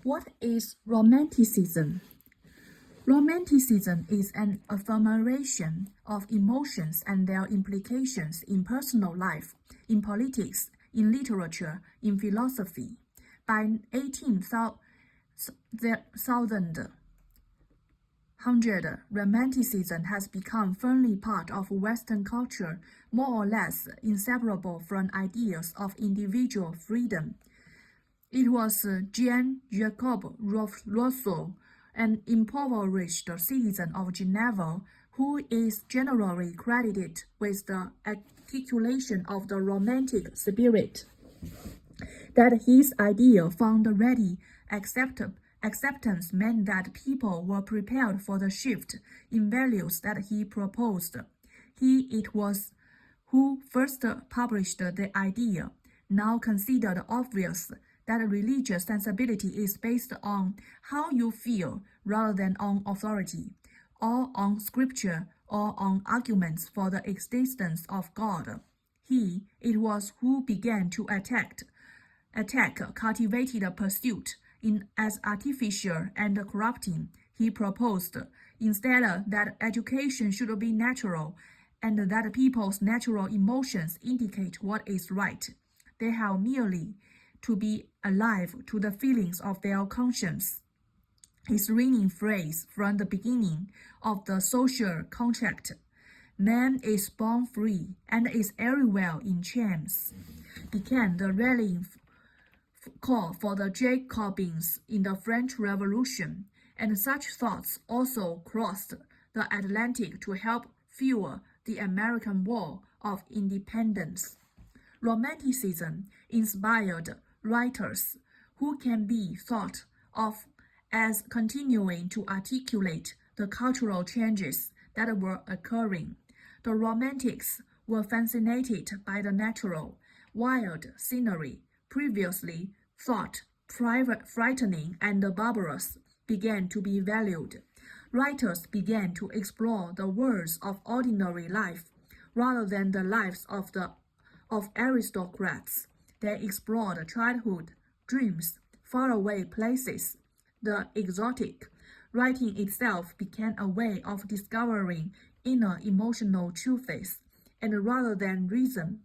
What is romanticism? Romanticism is an affirmation of emotions and their implications in personal life, in politics, in literature, in philosophy. By 1800, Romanticism has become firmly part of Western culture, more or less inseparable from ideas of individual freedom. It was Jean-Jacques Rousseau, an impoverished citizen of Geneva, who is generally credited with the articulation of the Romantic spirit, that his idea found ready acceptance meant that people were prepared for the shift in values that he proposed. He it was who first published the idea, now considered obvious, that religious sensibility is based on how you feel rather than on authority, or on scripture, or on arguments for the existence of God. He it was who began to attack cultivated pursuit in as artificial and corrupting. He proposed instead that education should be natural, and that people's natural emotions indicate what is right. They have merely to be alive to the feelings of their conscience. His ringing phrase from the beginning of the social contract, "Man is born free and is everywhere in chains," became the rallying call for the Jacobins in the French Revolution, and such thoughts also crossed the Atlantic to help fuel the American War of Independence. Romanticism inspired writers who can be thought of as continuing to articulate the cultural changes that were occurring. The Romantics were fascinated by the natural, wild scenery previously thought frightening and barbarous began to be valued. Writers began to explore the worlds of ordinary life rather than the lives of aristocrats. They explored childhood, dreams, faraway places, the exotic. Writing itself became a way of discovering inner emotional truths, and rather than reason,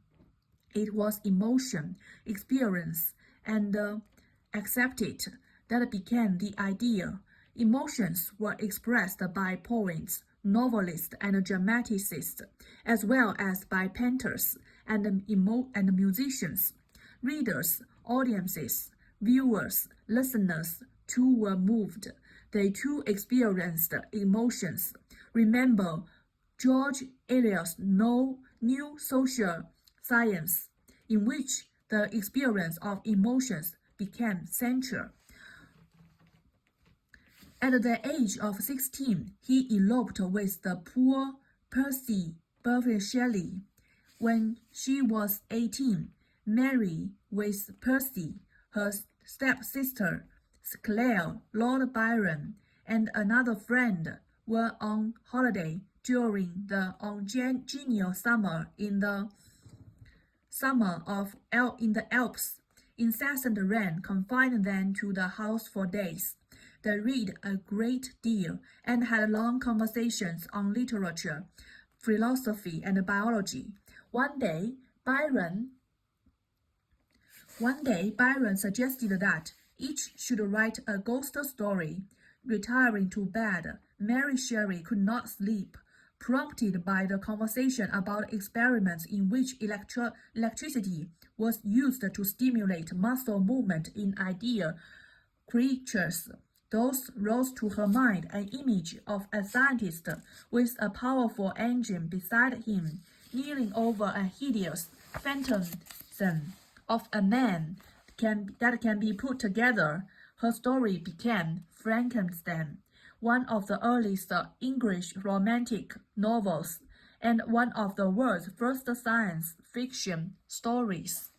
it was emotion, experience, and accepted that became the idea. Emotions were expressed by poets, novelists, and dramaticists, as well as by painters and musicians. Readers, audiences, viewers, listeners too were moved. They too experienced emotions. Remember, George Eliot's New Social Science, in which the experience of emotions became central. At the age of 16, he eloped with the poor Percy Shelley. When she was 18, Mary with Percy, her stepsister Claire, Lord Byron, and another friend were on holiday during the ungenial summer in the Alps. Incessant rain confined them to the house for days. They read a great deal and had long conversations on literature, philosophy, and biology. One day, Byron suggested that each should write a ghost story. Retiring to bed, Mary Shelley could not sleep, prompted by the conversation about experiments in which electricity was used to stimulate muscle movement in ideal creatures. Thus rose to her mind an image of a scientist with a powerful engine beside him, kneeling over a hideous phantasm of a man that can be put together. Her story became Frankenstein, one of the earliest English romantic novels, and one of the world's first science fiction stories.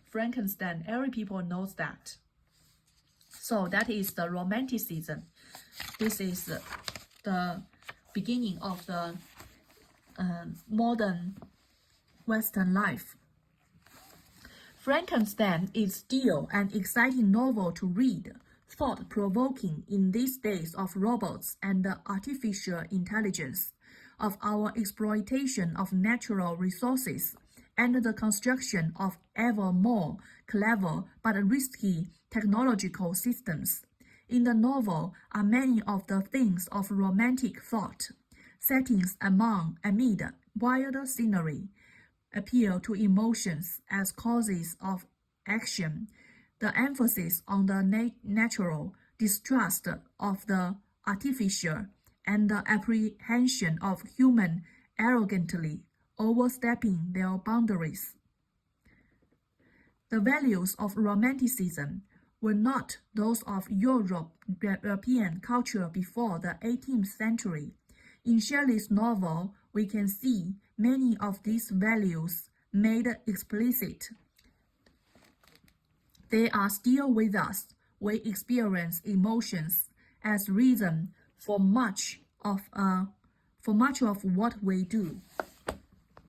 Frankenstein, every people knows that. So that is the Romanticism. This is the beginning of the modern Western life. Frankenstein is still an exciting novel to read. thought-provoking in these days of robots and artificial intelligence, of our exploitation of natural resources, and the construction of ever more clever but risky technological systems. In the novel are many of the themes of romantic thought. Settings amid wild scenery, appeal to emotions as causes of action, the emphasis on the natural, distrust of the artificial, and the apprehension of human arrogantly overstepping their boundaries. The values of romanticism were not those of European culture before the 18th century. In Shelley's novel, we can see many of these values made explicit. They are still with us. We experience emotions as reason for much of what we do.